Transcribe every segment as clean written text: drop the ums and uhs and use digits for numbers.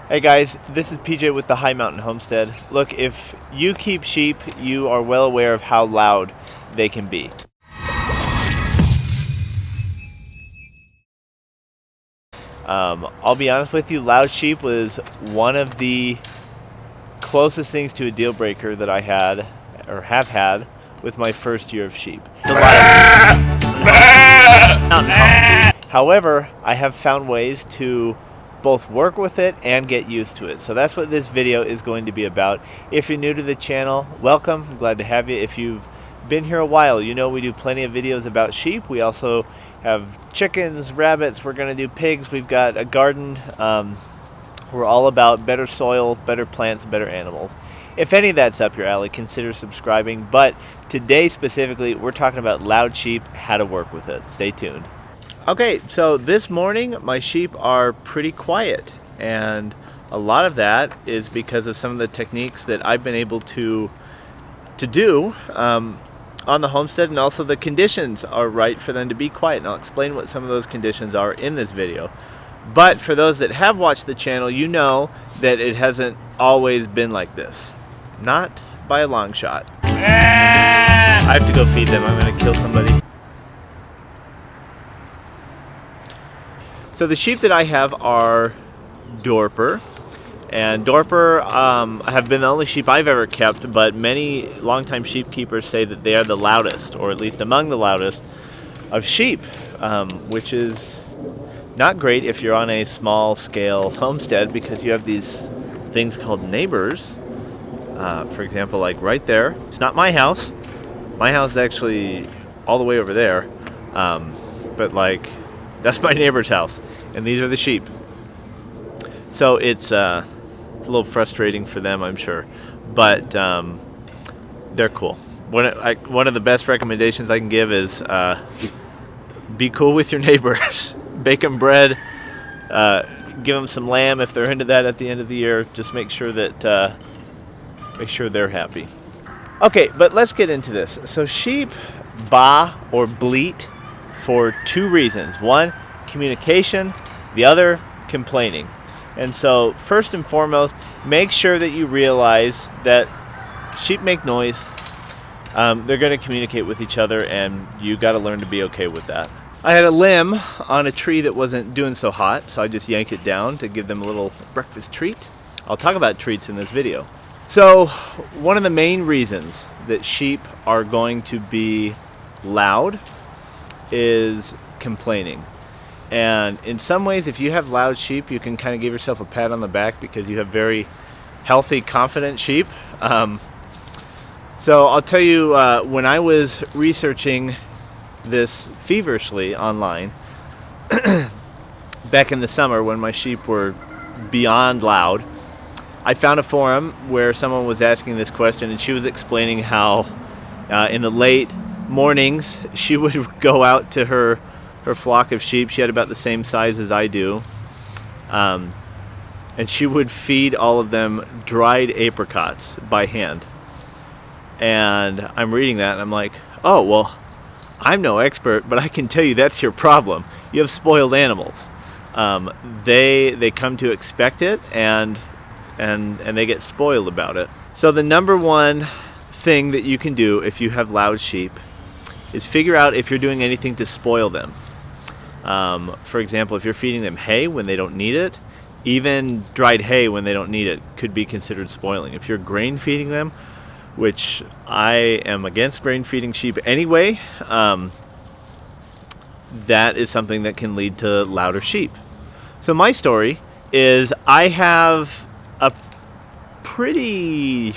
Hey guys, this is PJ with the High Mountain Homestead. Look, if you keep sheep, you are well aware of how loud they can be. I'll be honest with you, loud sheep was one of the closest things to a deal breaker that I had, or have had, with my first year of sheep. It's a lot of However, I have found ways to both work with it and get used to it. So that's what this video is going to be about. If you're new to the channel, welcome. I'm glad to have you. If you've been here a while, you know we do plenty of videos about sheep. We also have chickens, rabbits, we're going to do pigs. We've got a garden. We're all about better soil, better plants, better animals. If any of that's up your alley, consider subscribing. But today specifically, we're talking about loud sheep, how to work with it. Stay tuned. Okay, so this morning my sheep are pretty quiet, and a lot of that is because of some of the techniques that I've been able to do on the homestead, and also the conditions are right for them to be quiet. And I'll explain what some of those conditions are in this video. But for those that have watched the channel, you know that it hasn't always been like this. Not by a long shot. I have to go feed them. I'm going to kill somebody. So the sheep that I have are Dorper, and Dorper have been the only sheep I've ever kept, but many longtime sheep keepers say that they are the loudest, or at least among the loudest, of sheep, which is not great if you're on a small scale homestead, because you have these things called neighbors. For example, like right there, it's not my house. My house is actually all the way over there, but like, that's my neighbor's house, and these are the sheep. So it's a little frustrating for them, I'm sure, but they're cool. One of the best recommendations I can give is be cool with your neighbors. Bake them bread, give them some lamb if they're into that at the end of the year. Just make sure that make sure they're happy. Okay, but let's get into this. So sheep baa or bleat for two reasons. One, communication. The other, complaining. And so first and foremost, make sure that you realize that sheep make noise. They're going to communicate with each other, and you got to learn to be okay with that. I had a limb on a tree that wasn't doing so hot, so I just yanked it down to give them a little breakfast treat. I'll talk about treats in this video. So one of the main reasons that sheep are going to be loud is complaining. And in some ways, if you have loud sheep, you can kind of give yourself a pat on the back because you have very healthy, confident sheep. So I'll tell you, when I was researching this feverishly online back in the summer when my sheep were beyond loud, I found a forum where someone was asking this question, and she was explaining how in the late mornings she would go out to her flock of sheep. She had about the same size as I do, and she would feed all of them dried apricots by hand. And I'm reading that and I'm like, oh well, I'm no expert, but I can tell you that's your problem. You have spoiled animals. They come to expect it, and they get spoiled about it. So the number one thing that you can do if you have loud sheep is figure out if you're doing anything to spoil them. For example, if you're feeding them hay when they don't need it, even dried hay when they don't need it could be considered spoiling. If you're grain feeding them, which I am against grain feeding sheep anyway, that is something that can lead to louder sheep. So my story is I have a pretty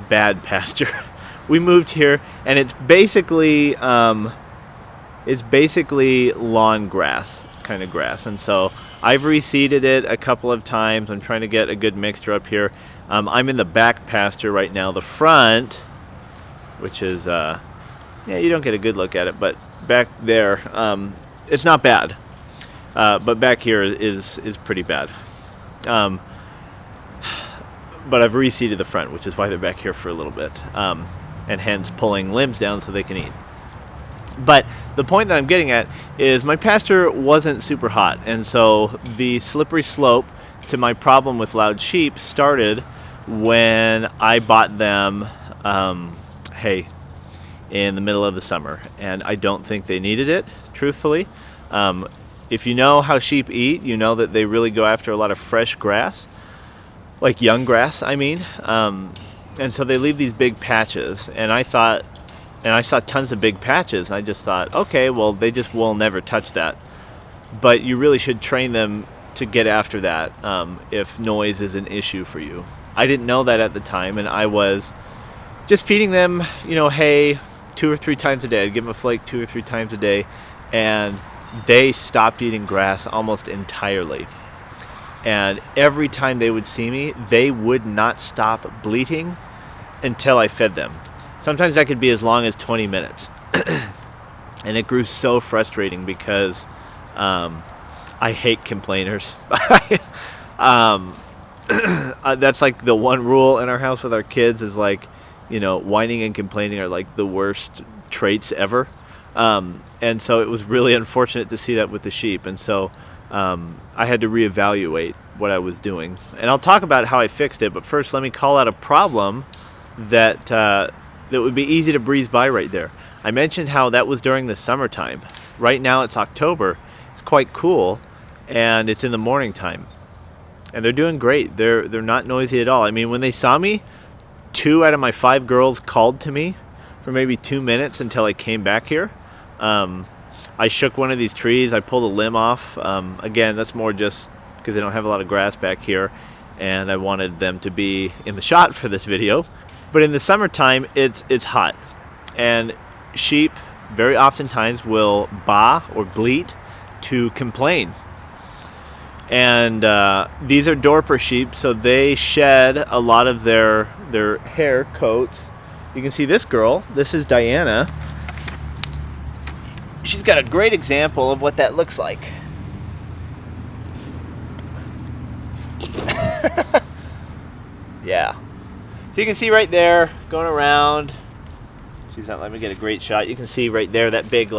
bad pasture. We moved here, and it's basically lawn grass, kind of grass. And so I've reseeded it a couple of times. I'm trying to get a good mixture up here. I'm in the back pasture right now. The front, which is, you don't get a good look at it, but back there, it's not bad. But back here is pretty bad. But I've reseeded the front, which is why they're back here for a little bit. And hence pulling limbs down so they can eat. But the point that I'm getting at is my pasture wasn't super hot, and so the slippery slope to my problem with loud sheep started when I bought them hay in the middle of the summer, and I don't think they needed it, truthfully. If you know how sheep eat, you know that they really go after a lot of fresh grass, like young grass, I mean. And so they leave these big patches, and I saw tons of big patches, and I just thought, okay, well, they just will never touch that. But you really should train them to get after that if noise is an issue for you. I didn't know that at the time, and I was just feeding them, hay 2 or 3 times a day. I'd give them a flake 2 or 3 times a day, and they stopped eating grass almost entirely. And every time they would see me, they would not stop bleating until I fed them. Sometimes that could be as long as 20 minutes. And it grew so frustrating because I hate complainers. That's like the one rule in our house with our kids is like, whining and complaining are like the worst traits ever. And so it was really unfortunate to see that with the sheep. And so I had to reevaluate what I was doing. And I'll talk about how I fixed it, but first let me call out a problem that would be easy to breeze by right there. I mentioned how that was during the summertime. Right now it's October. It's quite cool, and it's in the morning time. And they're doing great. They're not noisy at all. I mean, when they saw me, 2 out of my 5 girls called to me for maybe 2 minutes until I came back here. I shook one of these trees. I pulled a limb off. Again, that's more just because they don't have a lot of grass back here, and I wanted them to be in the shot for this video. But in the summertime, it's hot, and sheep very oftentimes will baa or bleat to complain. And these are Dorper sheep, so they shed a lot of their hair coats. You can see this girl. This is Diana. She's got a great example of what that looks like. Yeah. So you can see right there, going around. She's not letting me get a great shot. You can see right there that big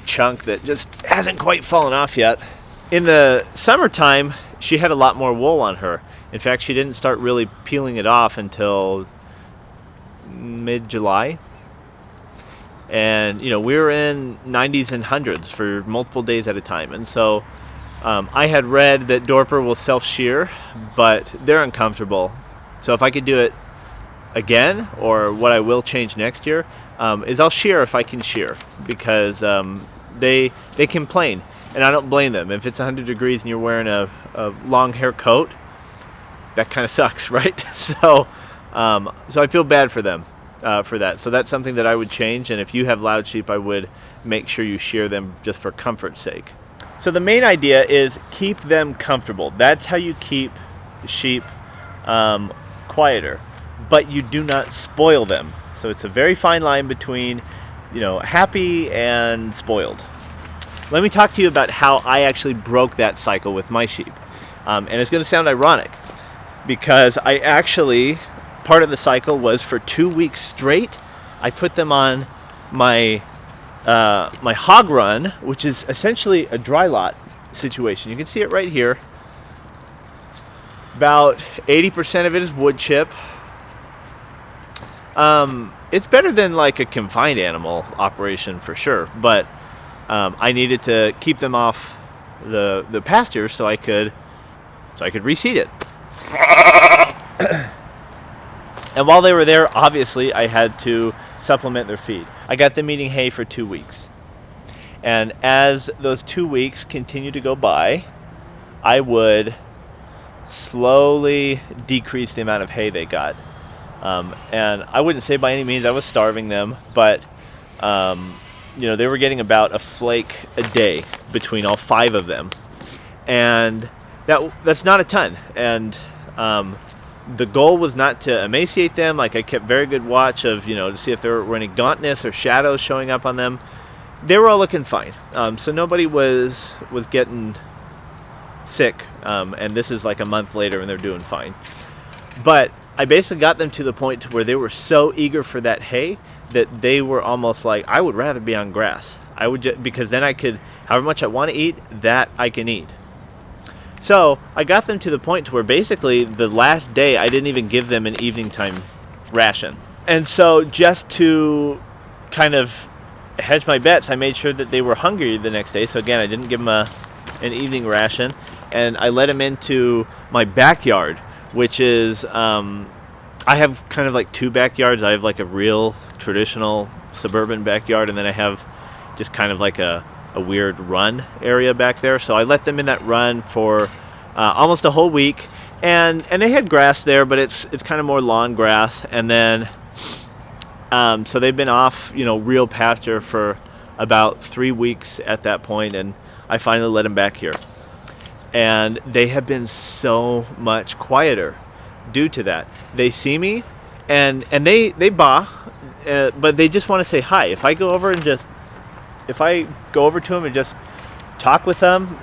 chunk that just hasn't quite fallen off yet. In the summertime, she had a lot more wool on her. In fact, she didn't start really peeling it off until mid-July. And, we were in 90s and 100s for multiple days at a time. And so I had read that Dorper will self-shear, but they're uncomfortable. So if I could do it again, or what I will change next year, is I'll shear if I can shear, because they complain, and I don't blame them. If it's 100 degrees and you're wearing a long hair coat, that kind of sucks, right? So I feel bad for them for that. So that's something that I would change, and if you have loud sheep, I would make sure you shear them just for comfort's sake. So the main idea is keep them comfortable. That's how you keep sheep quieter, but you do not spoil them. So it's a very fine line between, happy and spoiled. Let me talk to you about how I actually broke that cycle with my sheep. And it's going to sound ironic because part of the cycle was for 2 weeks straight, I put them on my hog run, which is essentially a dry lot situation. You can see it right here. About 80% of it is wood chip. It's better than like a confined animal operation for sure, but I needed to keep them off the pasture so I could reseed it. And while they were there, obviously I had to supplement their feed. I got them eating hay for 2 weeks. And as those 2 weeks continued to go by, I would slowly decrease the amount of hay they got. And I wouldn't say by any means I was starving them, but they were getting about a flake a day between all 5 of them. And that's not a ton. And the goal was not to emaciate them. Like, I kept very good watch of, to see if there were any gauntness or shadows showing up on them. They were all looking fine. So nobody was getting sick. And this is like a month later and they're doing fine. But I basically got them to the point where they were so eager for that hay that they were almost like, I would rather be on grass. I would because then I could, however much I want to eat, that I can eat. So I got them to the point to where basically the last day I didn't even give them an evening time ration. And so just to kind of hedge my bets, I made sure that they were hungry the next day. So again, I didn't give them an evening ration, and I let them into my backyard, which is, I have kind of like two backyards. I have like a real traditional suburban backyard, and then I have just kind of like a weird run area back there. So I let them in that run for almost a whole week, and they had grass there, but it's kind of more lawn grass. And then so they've been off, real pasture for about 3 weeks at that point, and I finally let them back here. And they have been so much quieter due to that. They see me, and they baa, but they just want to say hi. If I go over to them and just talk with them,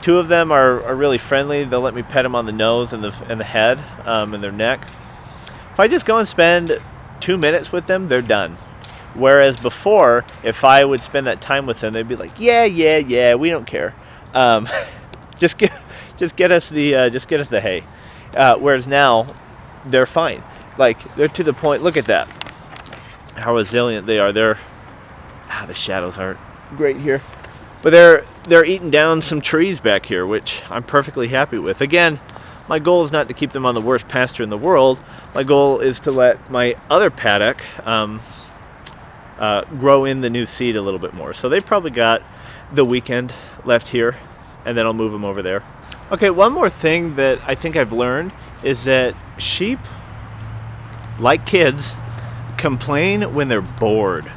two of them are really friendly. They'll let me pet them on the nose and the head, and their neck. If I just go and spend 2 minutes with them, they're done. Whereas before, if I would spend that time with them, they'd be like, yeah, we don't care. Just get us the hay. Whereas now, they're fine. Like, they're to the point. Look at that, how resilient they are. The shadows aren't great here, but they're eating down some trees back here, which I'm perfectly happy with. Again, my goal is not to keep them on the worst pasture in the world. My goal is to let my other paddock grow in the new seed a little bit more. So they've probably got the weekend left here, and then I'll move them over there. Okay, one more thing that I think I've learned is that sheep, like kids, complain when they're bored.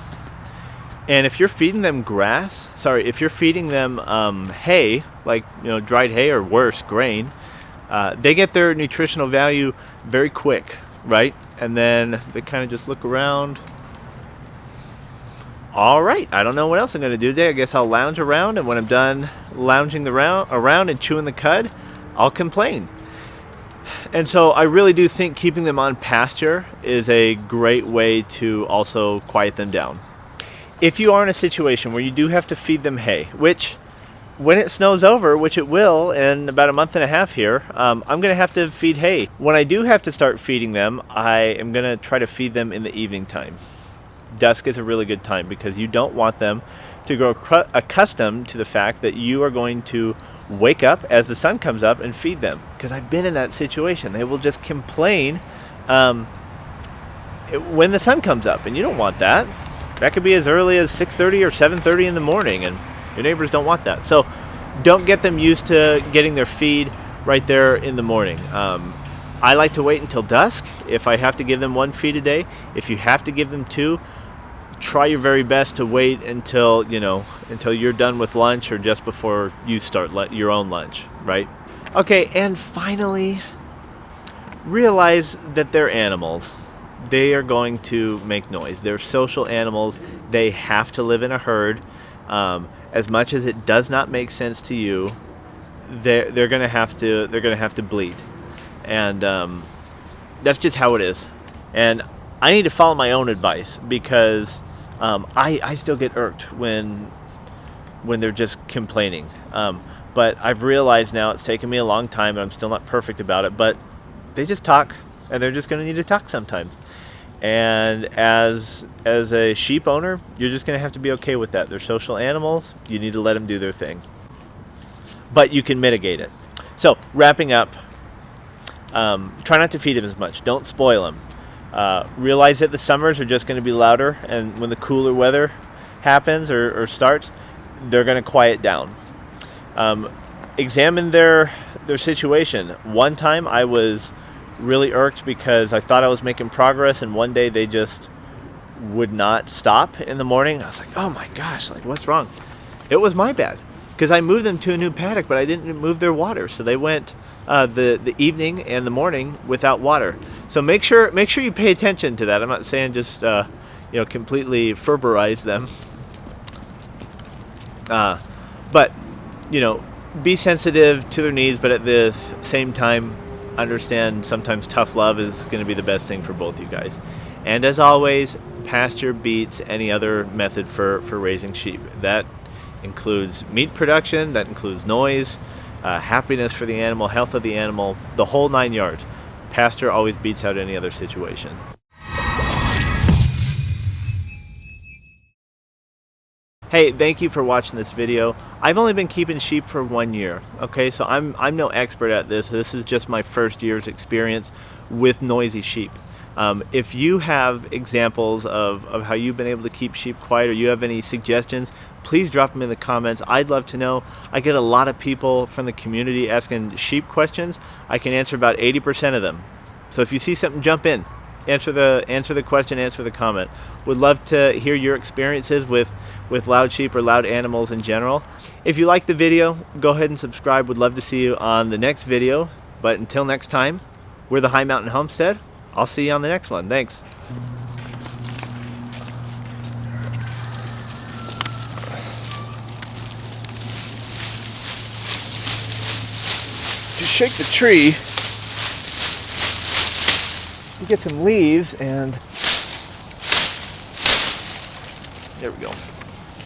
And if you're feeding them if you're feeding them hay, like dried hay or worse, grain, they get their nutritional value very quick, right? And then they kind of just look around. All right, I don't know what else I'm going to do today. I guess I'll lounge around, and when I'm done lounging around and chewing the cud, I'll complain. And so I really do think keeping them on pasture is a great way to also quiet them down. If you are in a situation where you do have to feed them hay, which when it snows over, which it will in about a month and a half here, I'm going to have to feed hay. When I do have to start feeding them, I am going to try to feed them in the evening time. Dusk is a really good time because you don't want them to grow accustomed to the fact that you are going to wake up as the sun comes up and feed them. Because I've been in that situation. They will just complain when the sun comes up, and you don't want that. That could be as early as 6:30 or 7:30 in the morning, and your neighbors don't want that. So don't get them used to getting their feed right there in the morning. I like to wait until dusk if I have to give them one feed a day. If you have to give them two, try your very best to wait until you're done with lunch or just before you start your own lunch, right? Okay, and finally, realize that they're animals. They are going to make noise. They're social animals. They have to live in a herd. As much as it does not make sense to you, they're going to have to bleat, and that's just how it is. And I need to follow my own advice because I still get irked when they're just complaining. But I've realized now it's taken me a long time, and I'm still not perfect about it. But they just talk, and they're just going to need to talk sometimes. And as a sheep owner, you're just going to have to be okay with that. They're social animals. You need to let them do their thing. But you can mitigate it. So, wrapping up, try not to feed them as much. Don't spoil them. Realize that the summers are just going to be louder, and when the cooler weather happens or starts, they're going to quiet down. Examine their situation. One time I was really irked because I thought I was making progress, and one day they just would not stop in the morning. I was like, oh my gosh, like what's wrong? It was my bad because I moved them to a new paddock, but I didn't move their water, so they went the evening and the morning without water. So make sure you pay attention to that. I'm not saying just completely ferberize them, but be sensitive to their needs, but at the same time understand sometimes tough love is going to be the best thing for both you guys. And as always, pasture beats any other method for raising sheep. That includes meat production, that includes noise, happiness for the animal, health of the animal, the whole 9 yards. Pasture always beats out any other situation. Hey, thank you for watching this video. I've only been keeping sheep for 1 year, okay? So I'm no expert at this. This is just my first year's experience with noisy sheep. If you have examples of how you've been able to keep sheep quiet, or you have any suggestions, please drop them in the comments. I'd love to know. I get a lot of people from the community asking sheep questions. I can answer about 80% of them. So if you see something, jump in. Answer the question, answer the comment. Would love to hear your experiences with loud sheep or loud animals in general. If you like the video, go ahead and subscribe. Would love to see you on the next video. But until next time, we're the High Mountain Homestead. I'll see you on the next one. Thanks. Just shake the tree. You get some leaves, and there we go.